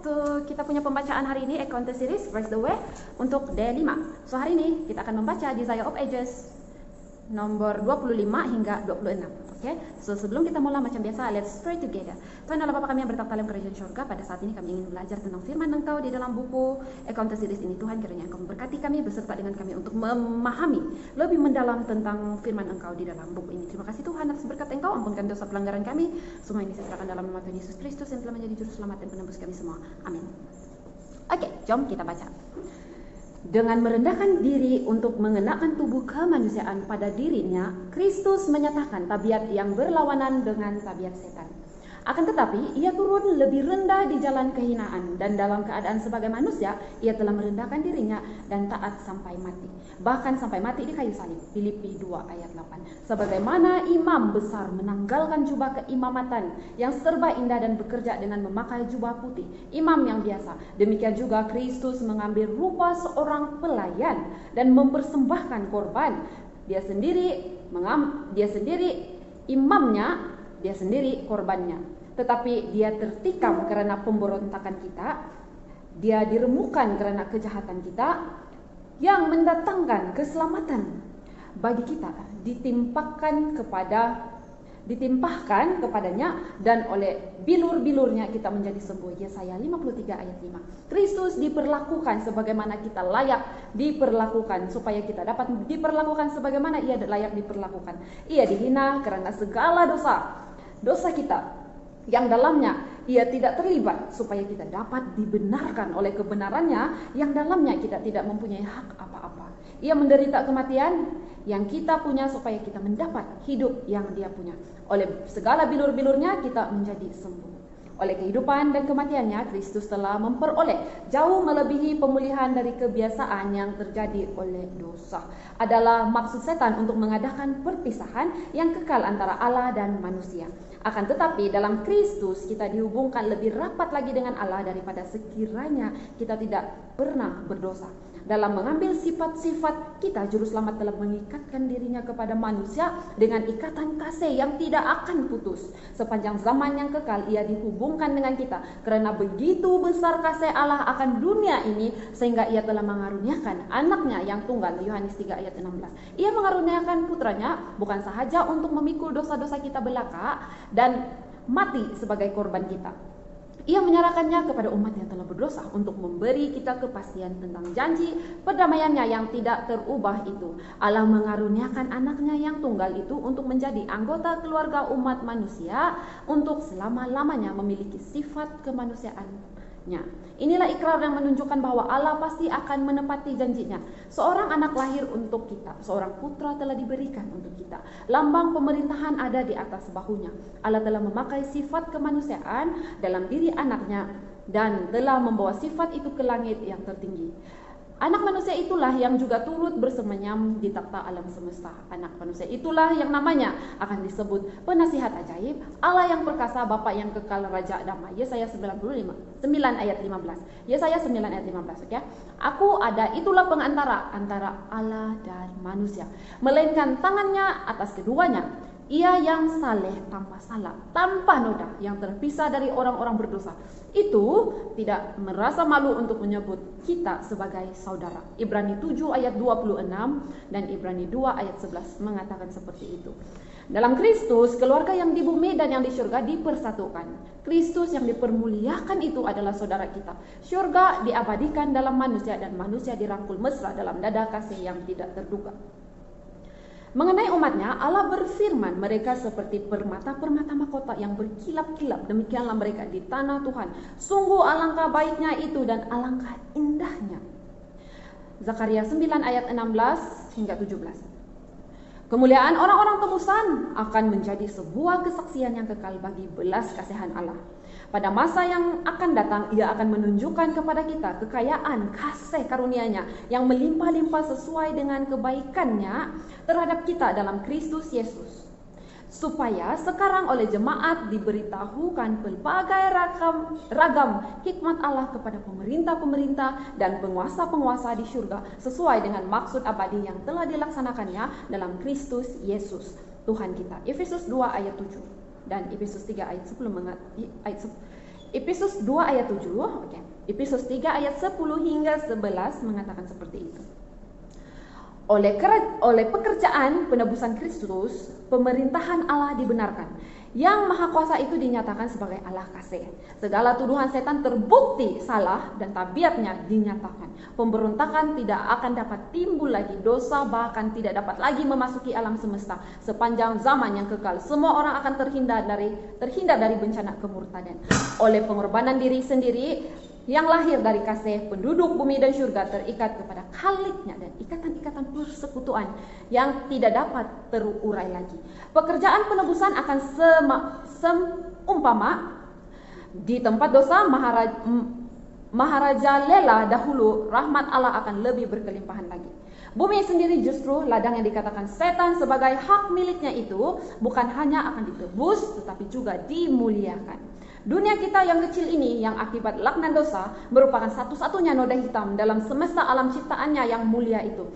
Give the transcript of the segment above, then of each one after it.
So, kita punya pembacaan hari ini, Encounter Series, Praise the Way, untuk day 5. So, hari ini kita akan membaca Desire of Ages, nomor 25 hingga 26. Okay? So, sebelum kita mulai macam biasa, let's pray together. Tuhan Allah Bapa kami yang bertahta dalam kerajaan syurga, pada saat ini kami ingin belajar tentang firman Engkau di dalam buku Encounter Series ini. Tuhan, kiranya Engkau memberkati kami beserta dengan kami untuk memahami lebih mendalam tentang firman Engkau di dalam buku ini. Terima kasih Tuhan atas berkat Engkau, ampunkan dosa pelanggaran kami. Semua ini saya serahkan dalam nama Tuhan Yesus Kristus yang telah menjadi juru selamat dan penebus kami semua. Amin. Oke, jom kita baca. Dengan merendahkan diri untuk mengenakan tubuh kemanusiaan pada dirinya, Kristus menyatakan tabiat yang berlawanan dengan tabiat setan. Akan tetapi, ia turun lebih rendah di jalan kehinaan, dan dalam keadaan sebagai manusia, ia telah merendahkan dirinya dan taat sampai mati. Bahkan sampai mati di kayu salib. Filipi 2 ayat 8. Sebagaimana imam besar menanggalkan jubah keimamatan yang serba indah dan bekerja dengan memakai jubah putih, imam yang biasa, demikian juga Kristus mengambil rupa seorang pelayan dan mempersembahkan korban. Dia sendiri imamnya, dia sendiri korbannya. Tetapi dia tertikam karena pemberontakan kita, dia diremukkan karena kejahatan kita, yang mendatangkan keselamatan bagi kita ditimpahkan kepadanya, dan oleh bilur-bilurnya kita menjadi sembuh. Yesaya 53 ayat 5. Kristus diperlakukan sebagaimana kita layak diperlakukan, supaya kita dapat diperlakukan sebagaimana ia layak diperlakukan. Ia dihina karena segala dosa kita, yang dalamnya ia tidak terlibat, supaya kita dapat dibenarkan oleh kebenarannya, yang dalamnya kita tidak mempunyai hak apa-apa. Ia menderita kematian yang kita punya, supaya kita mendapat hidup yang dia punya. Oleh segala bilur-bilurnya kita menjadi sembuh. Oleh kehidupan dan kematiannya, Kristus telah memperoleh jauh melebihi pemulihan dari kebiasaan yang terjadi oleh dosa. Adalah maksud setan untuk mengadakan perpisahan yang kekal antara Allah dan manusia. Akan tetapi dalam Kristus kita dihubungkan lebih rapat lagi dengan Allah daripada sekiranya kita tidak pernah berdosa. Dalam mengambil sifat-sifat kita, Juru Selamat telah mengikatkan dirinya kepada manusia dengan ikatan kasih yang tidak akan putus. Sepanjang zaman yang kekal ia dihubungkan dengan kita, karena begitu besar kasih Allah akan dunia ini, sehingga ia telah mengaruniakan anaknya yang tunggal. Yohanes 3 ayat 16. Ia mengaruniakan putranya bukan sahaja untuk memikul dosa-dosa kita belaka dan mati sebagai korban kita. Ia menyerahkannya kepada umat yang telah berdosa untuk memberi kita kepastian tentang janji perdamaiannya yang tidak terubah itu. Allah mengaruniakan anaknya yang tunggal itu untuk menjadi anggota keluarga umat manusia, untuk selama-lamanya memiliki sifat kemanusiaannya. Inilah ikrar yang menunjukkan bahwa Allah pasti akan menepati janjinya. Seorang anak lahir untuk kita, seorang putra telah diberikan untuk kita. Lambang pemerintahan ada di atas bahunya. Allah telah memakai sifat kemanusiaan dalam diri anaknya dan telah membawa sifat itu ke langit yang tertinggi. Anak manusia itulah yang juga turut bersemayam di takhta alam semesta. Anak manusia itulah yang namanya akan disebut penasihat ajaib, Allah yang perkasa, Bapa yang kekal, Raja damai. Yesaya 9 ayat 15. Yesaya 9 ayat 15, okay? Aku ada, itulah pengantara antara Allah dan manusia, melainkan tangannya atas keduanya. Ia yang saleh tanpa salah, tanpa noda, yang terpisah dari orang-orang berdosa, itu tidak merasa malu untuk menyebut kita sebagai saudara. Ibrani 7 ayat 26 dan Ibrani 2 ayat 11 mengatakan seperti itu. Dalam Kristus, keluarga yang di bumi dan yang di surga dipersatukan. Kristus yang dipermuliakan itu adalah saudara kita. Surga diabadikan dalam manusia, dan manusia dirangkul mesra dalam dada kasih yang tidak terduga. Mengenai umatnya, Allah berfirman, mereka seperti permata-permata mahkota yang berkilap-kilap, demikianlah mereka di tanah Tuhan. Sungguh alangkah baiknya itu dan alangkah indahnya. Zakaria 9 ayat 16 hingga 17. Kemuliaan orang-orang tebusan akan menjadi sebuah kesaksian yang kekal bagi belas kasihan Allah. Pada masa yang akan datang, ia akan menunjukkan kepada kita kekayaan kasih karunia-Nya yang melimpah-limpah sesuai dengan kebaikannya terhadap kita dalam Kristus Yesus. Supaya sekarang oleh jemaat diberitahukan pelbagai ragam hikmat Allah kepada pemerintah-pemerintah dan penguasa-penguasa di surga, sesuai dengan maksud abadi yang telah dilaksanakannya dalam Kristus Yesus Tuhan kita. Efesus 2 ayat 7 dan Efesus 3 ayat 10 Efesus 2 ayat 7, oke. Efesus 3 ayat 10 hingga 11 mengatakan seperti itu. Oleh pekerjaan penebusan Kristus, pemerintahan Allah dibenarkan. Yang Maha Kuasa itu dinyatakan sebagai Allah kasih. Segala tuduhan setan terbukti salah dan tabiatnya dinyatakan. Pemberontakan tidak akan dapat timbul lagi. Dosa bahkan tidak dapat lagi memasuki alam semesta. Sepanjang zaman yang kekal, semua orang akan terhindar dari bencana kemurtadan. Oleh pengorbanan diri sendiri yang lahir dari kasih, penduduk bumi dan surga terikat kepada Khaliknya dan ikatan-ikatan persekutuan yang tidak dapat terurai lagi. Pekerjaan penebusan akan seumpama di tempat dosa Maharaja Lela dahulu, rahmat Allah akan lebih berkelimpahan lagi. Bumi sendiri justru ladang yang dikatakan setan sebagai hak miliknya itu bukan hanya akan ditebus tetapi juga dimuliakan. Dunia kita yang kecil ini yang akibat laknat dosa merupakan satu-satunya noda hitam dalam semesta alam ciptaannya yang mulia itu.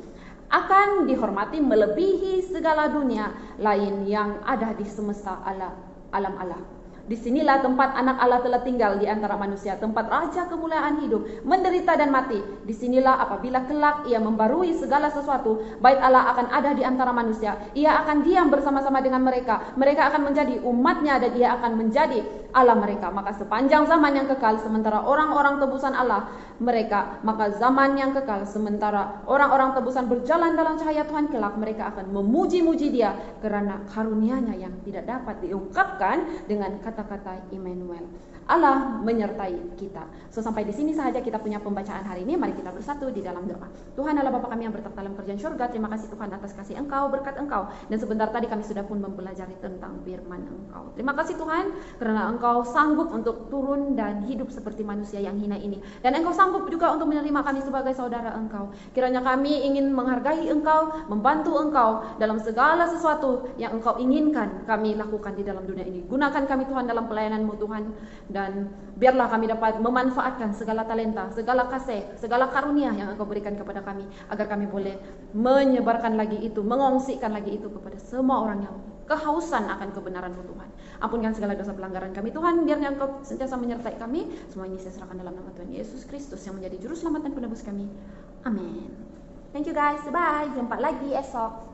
Akan dihormati melebihi segala dunia lain yang ada di semesta alam Allah. Disinilah tempat anak Allah telah tinggal di antara manusia, tempat raja kemuliaan hidup, menderita dan mati. Disinilah apabila kelak ia membarui segala sesuatu, bait Allah akan ada di antara manusia. Ia akan diam bersama-sama dengan mereka. Mereka akan menjadi umatnya dan ia akan menjadi Allah mereka. Maka sepanjang zaman yang kekal, sementara orang-orang tebusan Allah mereka, maka zaman yang kekal, sementara orang-orang tebusan berjalan dalam cahaya Tuhan kelak, mereka akan memuji-muji Dia karena karunia-Nya yang tidak dapat diungkapkan dengan kata-kata Immanuel. Allah menyertai kita. So sampai di sini saja kita punya pembacaan hari ini. Mari kita bersatu di dalam doa. Tuhan Allah Bapa kami yang bertak dalam kerjaan surga, terima kasih Tuhan atas kasih Engkau, berkat Engkau. Dan sebentar tadi kami sudah pun mempelajari tentang firman Engkau. Terima kasih Tuhan karena Engkau sanggup untuk turun dan hidup seperti manusia yang hina ini. Dan Engkau sanggup juga untuk menerima kami sebagai saudara Engkau. Kiranya kami ingin menghargai Engkau, membantu Engkau dalam segala sesuatu yang Engkau inginkan kami lakukan di dalam dunia ini. Gunakan kami Tuhan dalam pelayanan-Mu Tuhan. Dan biarlah kami dapat memanfaatkan segala talenta, segala kasih, segala karunia yang Engkau berikan kepada kami, agar kami boleh menyebarkan lagi itu, mengongsikan lagi itu kepada semua orang yang kehausan akan kebenaran-Mu Tuhan. Ampunkan segala dosa pelanggaran kami Tuhan, biarnya Engkau sentiasa menyertai kami. Semua ini saya serahkan dalam nama Tuhan Yesus Kristus yang menjadi juru selamat dan penebus kami. Amin. Thank you guys, bye. Jumpa lagi esok.